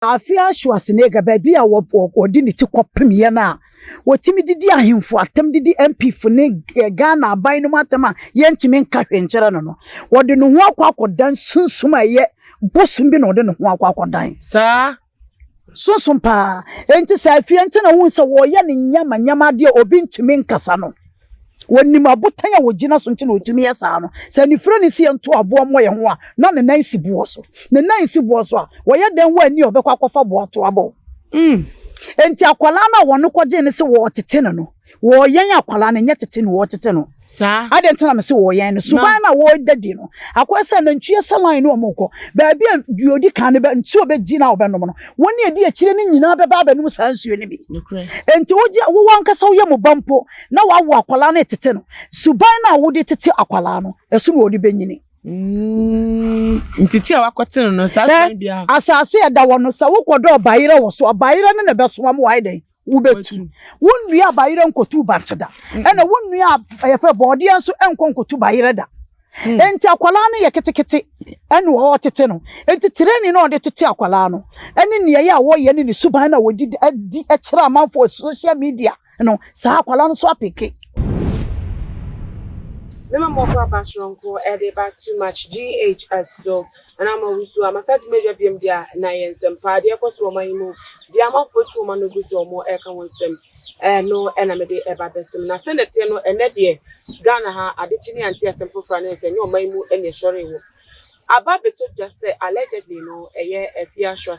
Afia Schwar baby a wodi ne ti kopem ye na wotimi didi ahemfo atem didi MP fo ne Ghana aban no matema ye ntimi nka hwenkyere no wodi no ho akwakodan sunsum aye bosum bi no de no ho akwakodan sa sunsum pa enti sa afia enti na hu se wo ye ne nyama de obi ntimi nkasa no woni mabotan ya wogina so nti na otumi yesa no se ni fro ni si ento abo mo ye ho a na ne nan si buo so ne nan si buo so a wo ye den ho ani obekwa kofa bo to abo enti akwala na wono koje ne se wo tete no wo yen akwala na nya tete no wo tete no sa ade ntina me se wo yen no suban na wo dadi no akwese na ntwie salan no omoko ba bia duodi kan ne ba nti obegina obenom no woni edi akire ne nyina beba abanum sansuo ne bi enti woji wo wankasa wo ye mo bampo na wawo akwala na tete no suban na wo de tete akwala no esu no odi benyini ntiti a wakote no sa san bia asase e da wono sa wo kodo bayire wo so bayire ne be so am waide wubetu wonnua bayire nkotu bateda ena wonnua ayefe body anso enkonkotu bayire da enti akwala ne ye ketekete ene wo tete no enti training no de tete akwala no ene ne ye a wo ye ne suban na wodi di ekira amanfo social media no sa akwala no so apeke Mema mokwa basronko edeba too much GHS so and I'm also a massage media BMD na yensempa de koso mayimu de amafotu ma no guso mo eka wonsem no enamede eba besem na senete no enede Ghana ha adechini anti asemfo France enyo mayimu ene story wo aba beto just say allegedly no eye Afia Schwar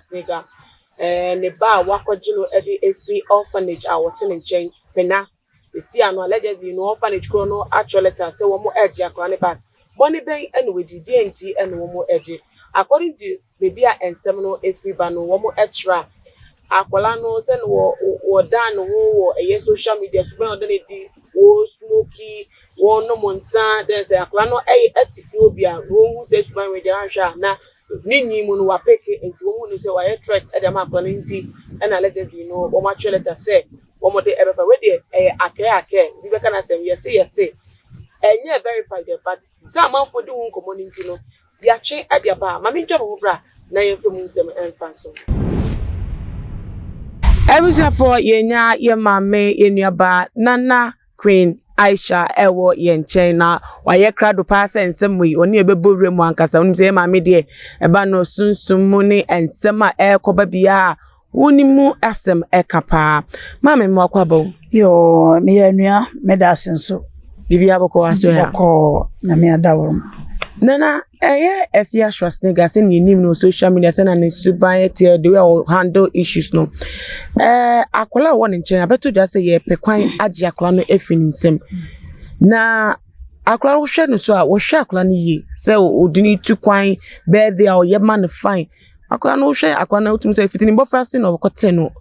ne ba wakojino edi efi orphanage a wote nchen pena see ano allegedly no orphanage grow no actual letter say wo mo edge akwa ne back money ben and we didn't and wo mo edge according to baby a ensem no efi ba no wo mo extra akwala no say no wo dan wo eye social media so ben odane di wo smoky wo no monsa then say akwala no etifi obi a wo hu say suban we dey answer na ninyi mu no wa peke enti wo mu no say wa threat e dem akwala nti and allegedly no wo ma actual letter say Omode ebefa we dey ake we be kana say yes enye verified but some man for do won community no dia twen e dia ba ma me ntwa mo bra na ye fem nsem enfa so Ebusha for yenya ye mame yenuaba nana Queen Aisha ewo ye nchen na waye krado pass ensem wi oni ebebowre mu ankasa oni say mame de eba no sunsum mu ne ensem a ekoba bia Unimu asem ekapa. Mame mwakwabo. Yo, mi enua medasenso. Bibi aboko aso ya. Ko na mi adaworum. Nana, Afia Schwar say ni nim no social media say na ne suban tie the way o handle issues no. Akola won nchen abeto just say ye pekwan agi akola no efini nsem. Na akola wo hwe no so a wo hwe akola no yi. Say odini tukwan birthday a o ye man fine. Akwa no hwe akwa na utum say fitini bofrase no kote no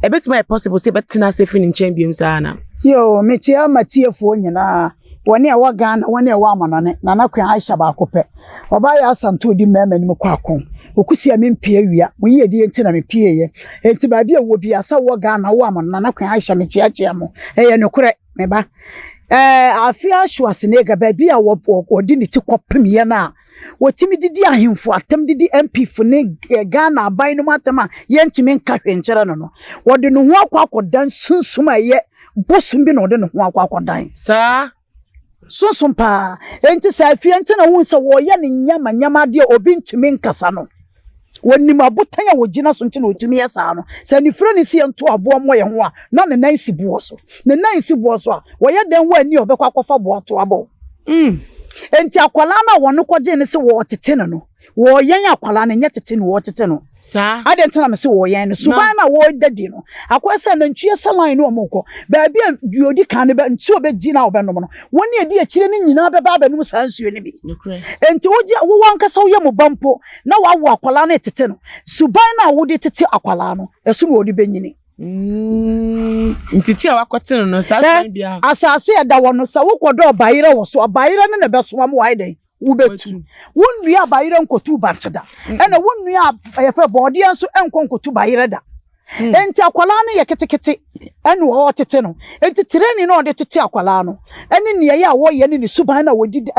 ebetima possible say betina say fini champion sana yo metia matiefo nyina woni a Ghana woni a amanone na nakwa Aisha ba kope oba ya asanto di mema ni mkwa akon okusi a mempie awia munye die enti na mepie ye enti ba bia wo bia sa Ghana wo amanone na nakwa Aisha metia chiamo eye nokure meba Afia Schwar ba bia wo di ne ti kopem ye na wotimi didi ahemfo atem didi MP fo ne Ghana aban no matema ye ntimi nka hwenkyere no wodi no ho akwakodan sunsum aye bosum bi no de no ho akwakodan sa sunsum pa enti sa afia enti na hu se wo ye ne nyama de obi ntimi nkasa no woni mabotan ya wogina so nti na otumi yesa no se ni fro ni si ento abo mo ye ho a na ne nan si buo so a wo ye den ho ani obekwa kofa bo to abo enti akwala na wono koje ne se wo tete no wo yen akwala na nya tete no wo tete no sa ade ntina me se wo yen no suban na wo dadi no akwese na ntwie salan no omoko ba bia duodi kan ne ba nti obegina obenom no woni edi akire ne nyina beba abanum sansuo ne bi enti woji wo wankasa wo ye mo bampo na wawo akwala na tete no suban na wo de tete akwala no esu no odi benyini ntiti a wakote no sa san bia asase e da wono sa wo kodo bayire wo so bayire ne be so am waide wubetu wonnua bayire nkotu bateda ena wonnua ayefe body anso enkonkotu bayire da enti akwala no ye ketekete ene wo tete no enti training no de tete akwala no ene ne ye a wo ye ne suban na wodi di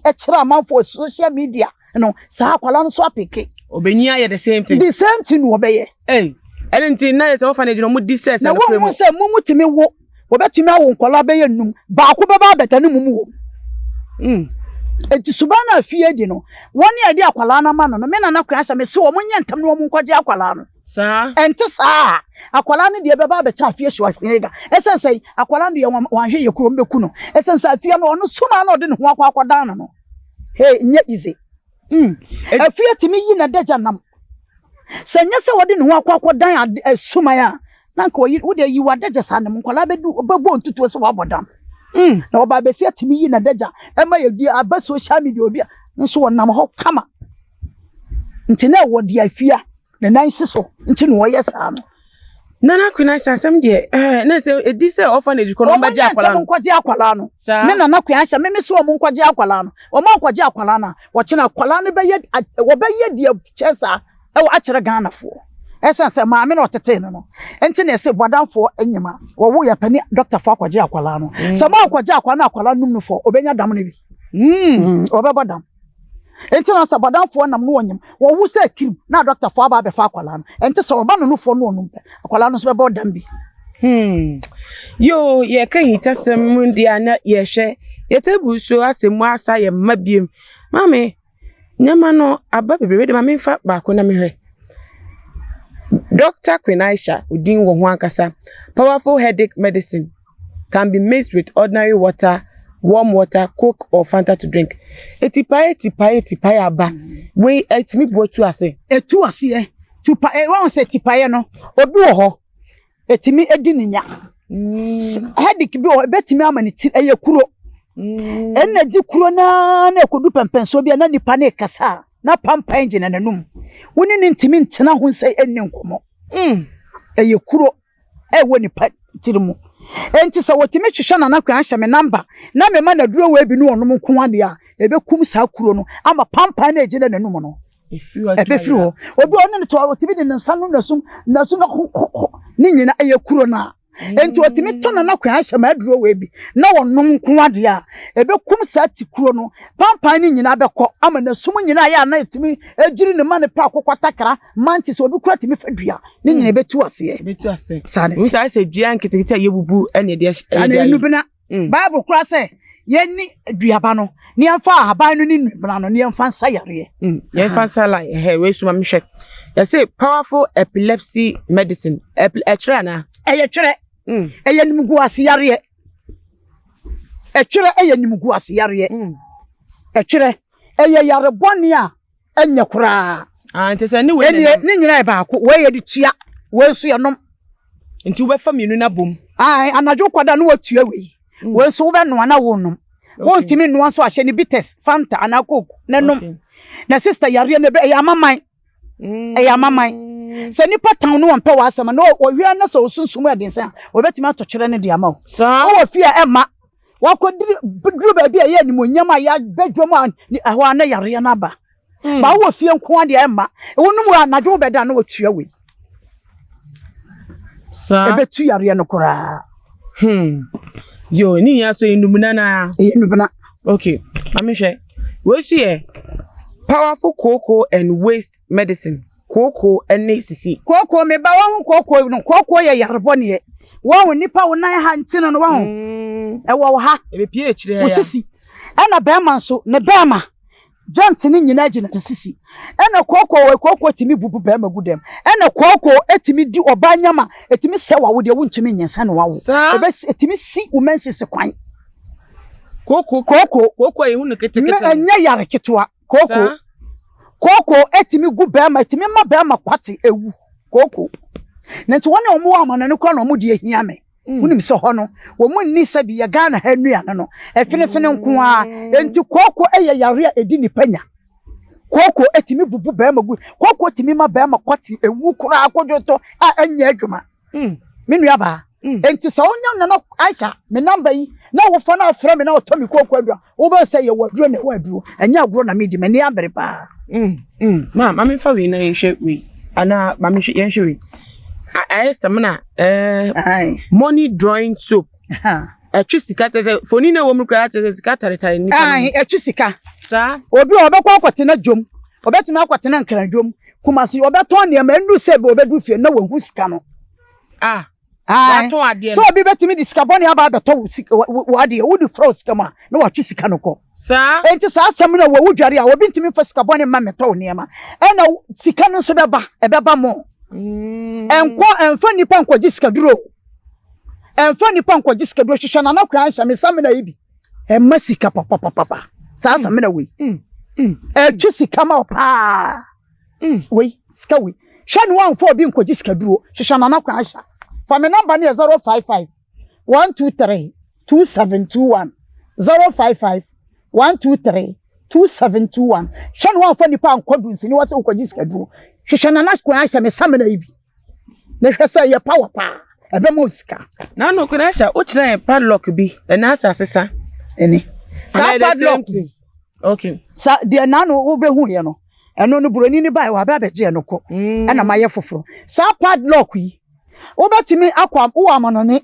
ekira amanfo social media no sa akwala no so apeke Obenya ye the same thing. The same thing wo be ye. Enti na ye se orphanage no mu dissect na wo mo se mo mutimi wo obetimi awo nkola be ye num ba ko be ba beta ne mumu wo. Enti subana afie di no woni ade akwala na ma no me na nakwa asa me se wo monye ntam no mo nkwaje akwala no. Sa enti sa akwala ne de be ba beta Afia Schwar esense akwala de wanhwe ye kuro mbeku no esense afie no ono suma na ode ne ho akwadan no. Hey nye easy. Afia timi yi na daja nam. Senya se wode ne ho akwadan suma ya na nka wo de yi wadaja sa nam nkola bedu bebo ntutu so wabodam. Na oba besi atimi yi na daja ema yedi aba social media obi nso wonam ho kama. Nti na wo de Afia na nan siso nti no ye sa no. Nana Queen asem de na se edi se orphanage ko no baje akwala no. Nkwaje akwala no. Me Nana Queen asem me so mo nkwaje akwala no. O ma nkwaje akwala na wo kina akwala no be ye wo be ye de chesa e wo akere Ghana fo. Esense ma me no tete no. Enti na se bodanfo anyima wo wo ya pani doctor fo akwaje akwala no. Se ma akwaje akwala na akwala num no fo obenya dam ne bi. Obebodam. Enti na se bodanfo nam no wonyim wo wo se kirim na doctor fo aba be fa akwala no. Enti se oba no fo no onum pe akwala no so be bodam bi. Yo ye kan hitasem mundia na ye hwe ye tebu so asemu asa ye mabiem mame nyama no aba bebrebe de mame fa ba ko na me hwe Dr. Queen Aisha udin wo ho ankasa powerful headache medicine can be mixed with ordinary water, warm water, Coke or Fanta to drink. Etipaye aba we etimi botu ase etu ase tupa won se tipaye no obi wo ho etimi edi ninya headache bi o betimi amani ti eye kuro enna di kuro na ekodu pempenso bi na nipa na kasa na pampa engine na nanum woni ni ntimi ntena ho nsai enne nkomo eye kuro wo nipa tirimu enti se wotimi hwehwe na nakwa ahye me number na me ma na duro we bi no onum nko ade a ebekum sa kuro no ama pampa na egine nanum no ebefi ho obi onu ne to wotimi de nsa no nasum ni nyina eye kuro na enti wotimi to na nakwa ahye ma duro we bi na onum nko ade a ebekum sa ti kuro no pampa ni nyina beko ama nasum nyina ya na etimi ejiri ne ma ne pa akokwatakra manti so obi kwatimi fadua ni nyina betu ase sane nsa se dua nketekete yebubu ene de sane nubina bible kura se yenni duaba no ni amfa ahaban no ni nubina no ni amfa nsa yare ye amfa nsa la we suma mhwe ye say powerful epilepsy medicine etre na eye twere eye nimgu ase yare etwere eye nimgu ase yare etwere eye yare boni a enya kura nti se ni we ni nyina e ba ko we ye de tua we so ye nom nti wo be fa mienu na bom anajo kwada no watua we so wo be no na wo nom won timi no so ahye ni bites Fanta ana Coke na nom na sister yare na be ya maman se ni patan no wonpe wa asema no wo hwia na so sunsumu adensa obetimi atokyere ne de ama wo wo fia ema wakodiri duru ba bia ye ni monyama ya bedwom ahwa na yare na ba ba wo fie nko ade ema wonum anajo beda na watua we ebetu yare no kora yo ni ya so inumuna na inumuna okay amehwe we see powerful cocoa and waste medicine cocoa and sisi cocoa me ba won cocoa no cocoa ye yarbone won nipa wonan ha ntino no won wo ha ebe pie chire ya sisi ana be man so ne be ma joint ni nyina gina de sisi ana cocoa timi bubu be ma gudem ana cocoa etimi di obanyama etimi sewa wo de wontimi nyensa no wawo ebe etimi si umansisi kwan cocoa ehunu ketekete anya yare ketwa cocoa etimi gu be ma etimi ma be ma kwate ewu cocoa nti wona omo amana ne kwa na omo de ehia me wonim se ho no wo mu nni se bi ya Ghana ha nua no efenefene nko a enti cocoa eye yare edi nipanya cocoa etimi bubu be ma gu cocoa etimi ma be ma kwate ewu kura akojoto a anya adwuma me nua ba enti se onya na Aisha me number yi na wo fa na afra me na otomi cocoa adua wo ba se ye waduro na waduro anya aguro na me di me ni ambere pa ma me fa we na yehwe we ana ma me yehwe we samna money drawing soap etwisika tese foni na wo mu kra tese sika taretare ni etwisika sa obi obekwa akwete na jom obetumi akwatena nkranjom kumasi obeton ne ma ndu se be obedu fie na wahu sika no wato ade so obi betumi di sika boni aba beto wade wo di fraud sika ma na watwe sika no ko sa enti sa asem na wo dware a obi ntumi fa sika boni ma meto ne ma na sika no so beba mo enko enfa nipa nkoji sika duro enfa nipa nkoji sika duro hwehwe na nakwa anhya me samina yibi emma sika papa sa asamina we twe sika ma pa we sika we hwanu wan fo obi nkoji sika duro hwehwe na nakwa anhya for my number is 055 123 2721 055 123 2721 hwanu wan fo nipa nkodu nsini wase nkoji sika duro hwehwe na nakwa anhya me samina yibi na hwesa ye power pa ebe mo sika na no kuna sha o kire padlock bi na asasesa eni sa padlock okay sa de na no wo be hu ye no eno no buroni ni bai wa ba beje no ko na maye foforo sa padlock yi wo betimi akwa wo amanone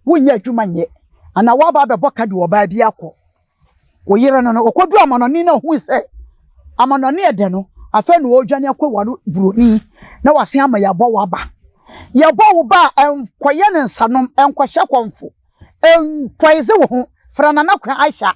wo nya adwuma nye ana wa ba be boka de wo ba bi akọ wo yire no no okodu amanone na hu se amanone ede no afa no odwane akọ waro buroni na wase ama ya bo wa ba ya bo wo ba enkoye ne nsanom enkwahye kwomfo enkwaize wo ho frana na kwa aisha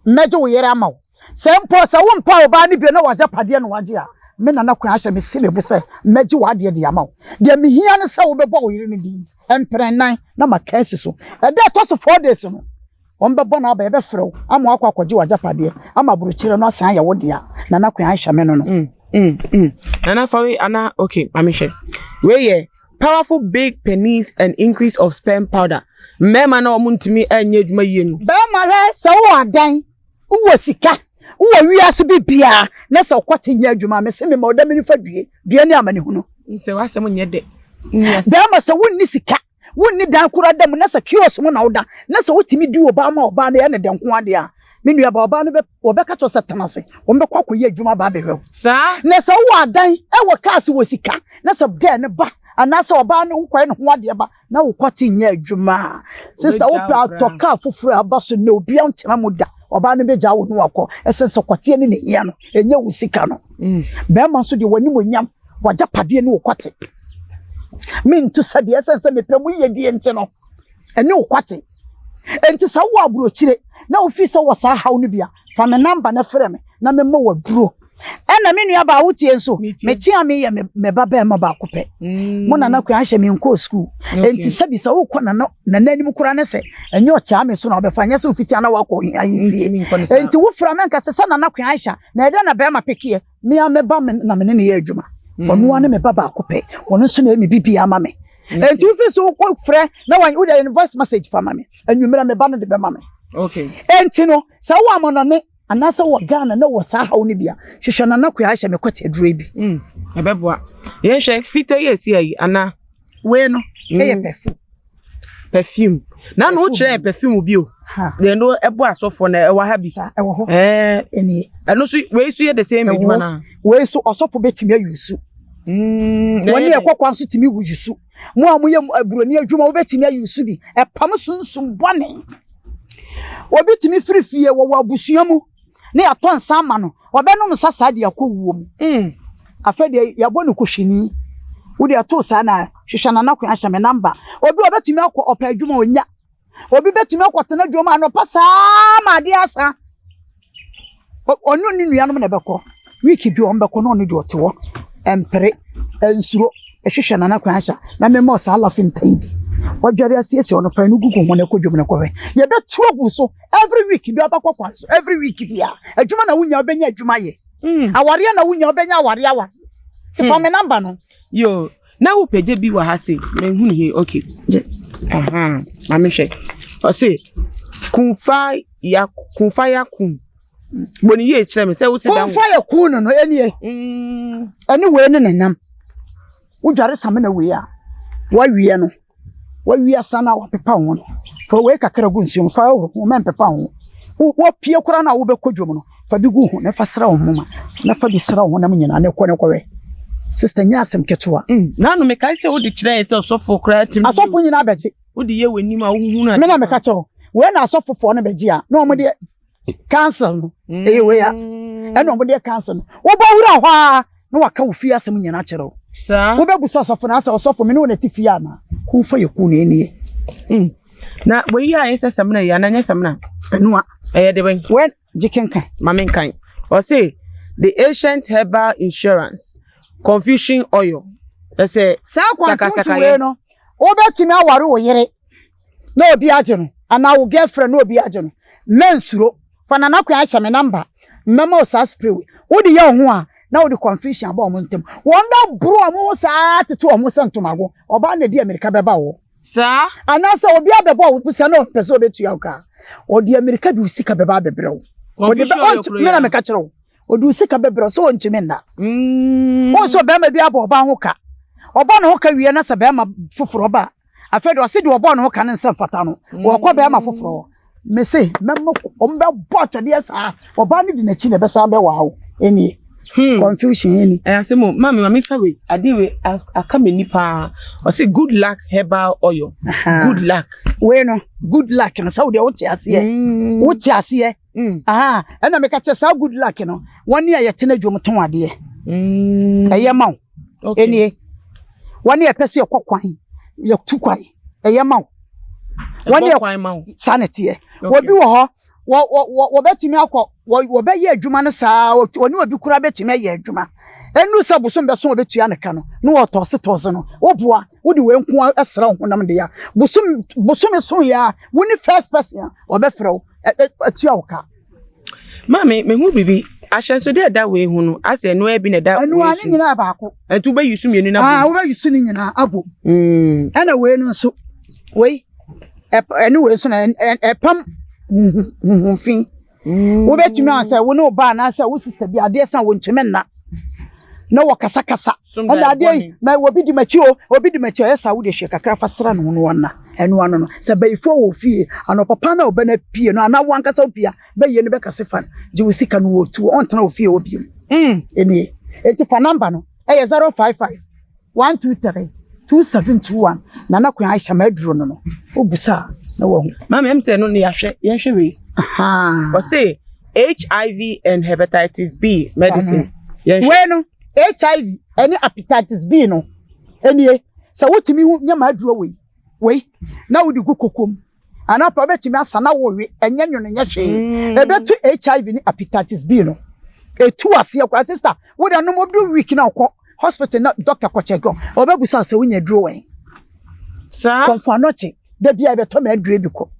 meje wo yere ama wo sempo sa wo mpa wo ba ne bi na waja pade no waje a me na kwa aisha me sile bu se meje wo ade de ama wo de me hia ne sa wo be bo wo yere ne di emprennan na makansi so e de to so 4 days no on be bo na ba e be frew ama akwa akwaje waja pade ama buruchire no asan ya wo dia na kwa aisha me no no Nana fawe ana okay mamishe we powerful big penis and increase of sperm powder mema na omuntimi anye adwuma yenu be mare se wo adan wo sika wo wiase bibia na se kwate nya adwuma me se me ma odam ni fadue due ni amane hu no nse wasem nye de be ma se wonni sika wonni dan kura dam na se kios mu na oda na se wotimi di oba ma oba na ye ne den ko ade a menu aba oba no be obeka to setanase wo be kwakọ ye adwuma ba be hwe sa na se wo adan e wo kaase wo sika na se ge ne ba anase oba no kwai ne ho ade ba na wo kwate nya adwuma sister wo pa toka foforo abaso na obi antena muda oba no be ja wo no akọ esense kwate ne ne hia no enya wo sika no be ma so de wani monyam waja pade ne wo kwate mintu sabe esense mepemu ye die ente no ene wo kwate enti sa wo aburochire na ofisa wo sa haw no bia fa me number na frɛ me na me ma waduro ena me nua ba wotie nso me tia me ye me baba ma ba kopɛ mo na na kwa ahye me nko school enti sabi sa wo kɔ na nanim kura ne sɛ enye o tia me so na obefa nya sɛ ofiti ana wakɔ ahimfie enti wo fra me nka sɛ na kwa ahye na eda na ba ma pekie me a me ba me na me ne ye adwuma ono ane me baba kopɛ ono so na me bibia ma me enti ofisa wo frɛ na wan wo the voice message fa ma me anwumera me ba no de be ma me okay enti no sa wo amonone anasa wo Ghana na wo sa hawo ne bia hwehwe na nakwa ahye me kwate adure bi ebeboa ye hwe fita ye si ayi ana we no eye perfume na no kire perfume bi o de no ebo asofo na ewa ha bi ewo ho eni eno so we su ye the same edwuma na we so osofo betimi ayusu woni ekokwa nso timi wujusu mo amoye aburoni adwuma wo betimi ayusu bi epam sunsum bone obi timi firifie wo abusuamu ne aton sama no obenum sasa de akowuo mu afede yabonu kohwini wo de ato sa na hwehwana na kwa ahye me number obi obetimi akọ opa adwuma onya obi betimi akọtena adwuma no pasa ma de asa onu ni nuanom na beko wiki bi ombeko no ne de otewo empere ensuro ehwehwana na kwa ahye na me mo sa alafin tan bi wajari asiesi ono fa nugu ko mona kodwom na kwawe ye betu agu so every week bi abakwa so every week bi a adwuma na wunya obenya adwuma ye aware na wunya obenya aware awa ti fa me number no yo na wo peje bi wa ha se me hu ni he okay ma me hwe o se kunfa ya kun boni ye kire me se wo se dan kunfa ya kun no enie ene we ne nenam wujare same na we a wa wie no wa wi sana wa pepa ho no for we kakra gu nsiom fa ho men pepa ho wo pie kura na wo be kodwom no fa bi gu ho na fa sra ho mama na fa bi sra ho na mnyina na ko ne kowe sister nya asem ketoa na no me kai se wo di kire se osofo kura tim asofo nyina beje wo di ye wani ma wo hu na me na me ka cho we na asofo fo no beje a na o mo de Cancel no. We ya. E no mo de cancel no. Wo ba wura hwa na waka wo fie asem nyina kyerɛw. Sa. Wo be bu sofo na asa osofo me ne wona ti fie ana. Ku fa yeku na enie. Na we ya yesa samna ya na nya samna. Enua. De ben. When jikenkan. Mamenkan. Or say the ancient herbal insurance confusion oil. Let's say saka we no. Wo betimi aware wo yere. Na obi age no. Ana wo girlfriend na obi age no. Mensuro. Fa na nakwa ahya me number. Mema o sa spray we. Wo de ye ho a na wo de confusion aba o montem. Wonder bro mo sa tete o mo santomago. Oba na di America beba wo. Sa ana sa obi abeba wo pusa na pese obetu ya ka. O di America du sika beba bebre wo. O de me na me ka kire wo. O du sika bebre so ontumi nda. Wo so be ma bi aba oba ho ka. Oba no ho ka wie na sa be ma foforo ba. Afedo se de oba no ho ka ne nsa fata no. Wo kwa be ma foforo. Me say memmo ombe botto de sa oba no de na chi na be sa be wa wo. Eni confusion eni. Asemo mami fa we ade we aka me nipa. O say good luck herbal oil. Good luck. We no good luck na sa wo de wote ase. Wote ase. Aha, and I make a test how good luck, you know. 1 year, you teenage woman, dear. A year mount. Any 1 year, Pessi, your quine. You're too quiet. A year mount. 1 year, sanity. What do you what bet me alcohol? What bet ye, Jumanasa, or no, you could have bet me a Juma. And no sub some person bet you anacano. No, toss it was no. Oh, boy, would you want a strong when I'm there? Busum so ya, when the first person or Bethro. At your car. Mammy, me who be ashen so that way who as a no be na that no one in Abaco. And to be you soon in where you sitting in Abu. And away no so way anyway, son and a pump fee. We bet you now, sir, we no ban, I said, we sister be a dear son, went to men. No wakasakasa and ade my obi di mature esa wo de hwe kakra fasra no no wana enu ano no se be ifo wo fie ano papa na oba na pie no ana wankasa opia be ye no be kasefan ji wo sika no otu on tena ofie obi eni eti fa number no e 055 123 2721 na na kwa aisha maduro no obusa na wo mama em say no ne yahwe yenhwe we aha o say HIV and hepatitis B medicine bueno HIV any hepatitis B no enie so wotimi hu nya maduro we na wodi gukokom ana pa betimi asana wo we enya nyono nya hwe ebetu HIV ni hepatitis B no etu ase akwa sister wodi anom odu week na okọ hospital na doctor ko check go obebusa se wonya duro we sa konfanoche da bia beto ma aduro biko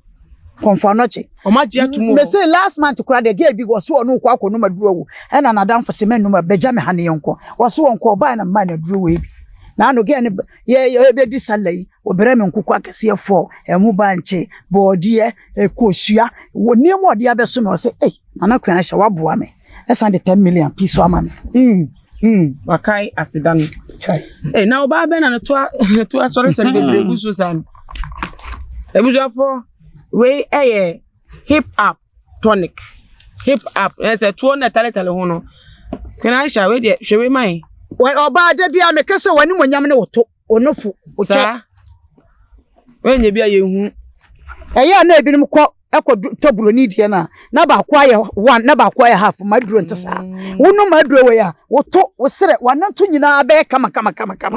konfanoche o ma je atumo me say last month kura de ge bi go so onu kwa akọ no maduro wo e na nadam fo se men no ma beja me hane yenko wo so wonko ba na ma na duro we bi na anu ge ne ye be di salai obere me nkuku akese 4 emu ba nche bodie ekosua wo niam ode abeso me wo se nana kwan ahya waboa me esa de 10 million piece ama me wakai asidan chai na oba be na to sorry be gusu san ebuja for we hip up tonic hip up as a 2 na tale ho no can I share we de hwe mai we oba de bia me kese wani monyam ne woto onofu oche we nya bia ye hu na ebinim ko toburo ni die na ba kwa ye 1 na ba kwa ye half maduro ntesa wonu maduro we ya woto wosere wananto nyina be kama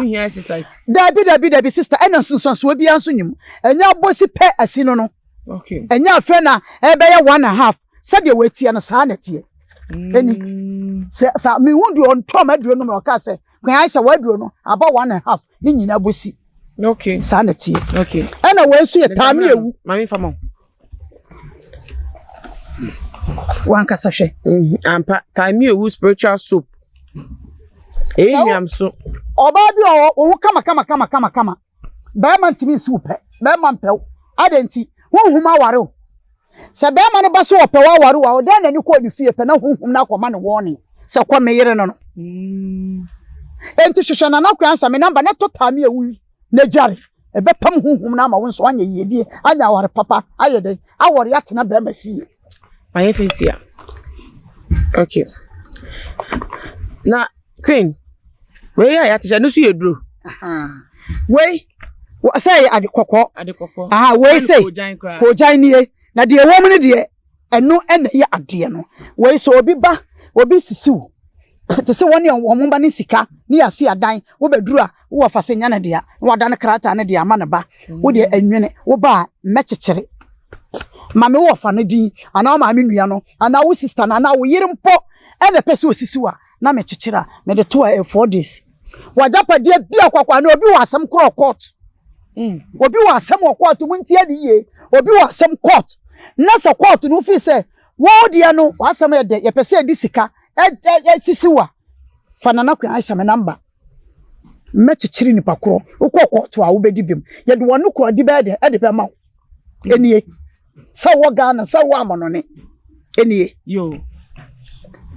here exercise dabi sister ena sunsunso we bia nso nyim enya bosi pe asino no okay enya afa na be ye 1.5 sade wetie na saa na tie eni sa me hundu on to maduro no me waka se kwan aisha waduro no aba 1.5 ni nyina bosi okay saa na tie okay ena we nso ye tami ewu mami fama wankasa hwe ampa time ewu spiritual soup enyam so oba bi o kama ba man timi soup ba man pew adenti honhum aware o se ba man ba so opew aware wa o den na ni ko di fie pe na honhum na akoma ne woni se kwa meyere no enti hwehwe na na kwa ansa me number na total me ewu na jare ebe pam honhum na ma wo nso anya yedie anya aware papa ayede awore atena ba ma fie my fancy okay na queen we ya tisha no su yedro we say adekoko adekoko we say ko jan nie na de wo mu ne de eno ene ye ade no we so obi ba obi sisiw te se woni won ba ne sika ne yase adan wo beduru a wo fa se nya ne dia wo dan krata ne dia ma ne ba wo de anwene wo ba mechekere mame wo fa ne din ana ma me nua no ana wo sister na ana wo yire mpo ene pese osisiwa na mechekere me de to 4 days wajapade bia kwakwa na obi wo asem kro court obi wo asem court mu ntie de ye obi wo asem court na so court no fi se wo dia no asem ye de ye pese edi sika sisiwa fanana kwa aisha me number mechechiri nipa kro ukọ to a wo bedi bim ye de wonu kro di be de e de be ma enie sa wo Ghana sa wo amonone enie yo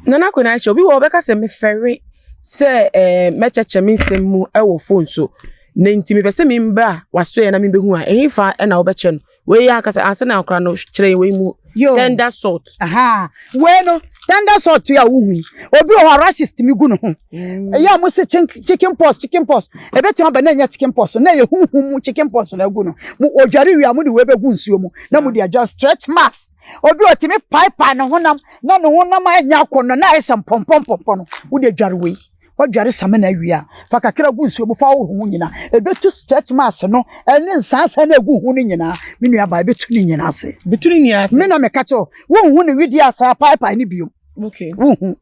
nana kwa aisha obi wo be ka se me ferry se mecheche me nsem mu e wo phone so na ntimi pese me mbra waso ye na me behu a ehifa e na wo be che no we ya ka se anse na okra no kire we mu tender salt aha we no tender salt ya wo hu obi o racist mi gu no ho ya mo se chicken pox e betima ba na nya chicken pox na ye hu mu chicken pox na gu no mo odware wi amu de we be gu nsuo mu na mo de just stretch mass obi o timi pipe na honam na no honam anya akono na esem pompom no wo de dware we odware same na awia fa kakra gu nsuo mu fa wo hu nyina e betu stretch mass no ene nsansa na gu hu ni nyina me nua ba betu ni nyina ase me na me kacho wo hu ni widi asa pipe ni bio okay wo hu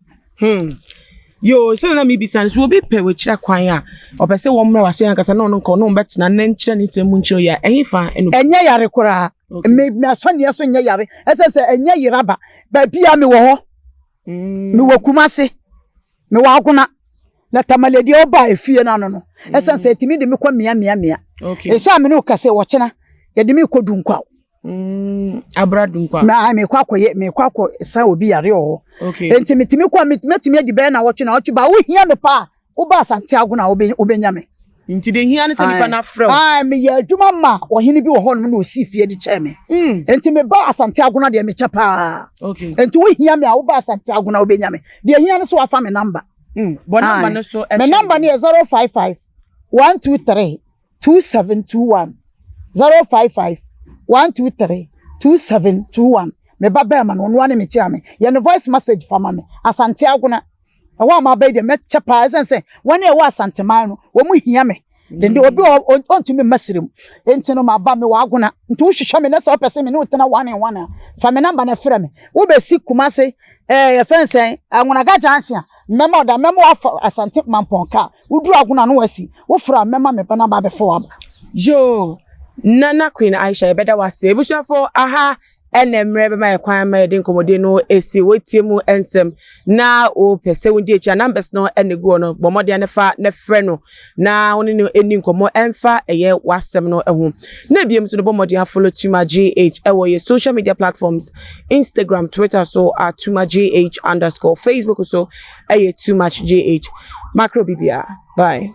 yo so na mi bisan so obi pe we kira kwan a opese wo mra waso yan kasa na no nko no betina na nkira ni semu nkiro ya ehifa eno enye yare kora me aso ne so enye yare esese enye yiraba ba bia me wo ho me wo kumase me wo aguna na tamaledi oba efie na no esense etimi de me kwa mia okay esa me no kase wo chena ye de me kodu nkwa abradu nkwa me kwakọ sa obi yare o okay entimitimi kwa metimi adi be na wo chena wo ba wo hia me pa wo ba asante aguna obenya me nti de hia ne se nipa na frɛ me ya adwuma ma ohene bi wo ho no na osi fie di che me enti me ba asante aguna de me cha pa okay enti wo hia me a wo ba asante aguna obenya me de hia ne so afa me number bo number no so me number ni 055 123 2721 055 123 2721 me baba ma no no ane me chia me ye no voice message fama me asante aguna wa ma ba de me chepa sense woni e wa asante man no wo mu hia me de obi ontumi masirem enti no ma ba me wa aguna nti wo hwehwe me na se opese me no tena 1 fa me number na frɛ me wo be si kumase ye fense aguna ga jansia memo asante mamponka uduru aguna no wasi wo fra mema me pa na ba be fo aba yo nana Queen Aisha ebeda wase ebushafo aha enemre be my kwan ma de nkomode no esi wetie mu ensem na o pese wundi echi numbers no enegu no bomode ne fa ne frɛ no na woni no eni nkomo emfa eye wasem no ehu na biem so no bomode follow Tuma GH ewo ye social media platforms Instagram Twitter so Tuma GH _ Facebook so eye Too Much GH macro bibia bye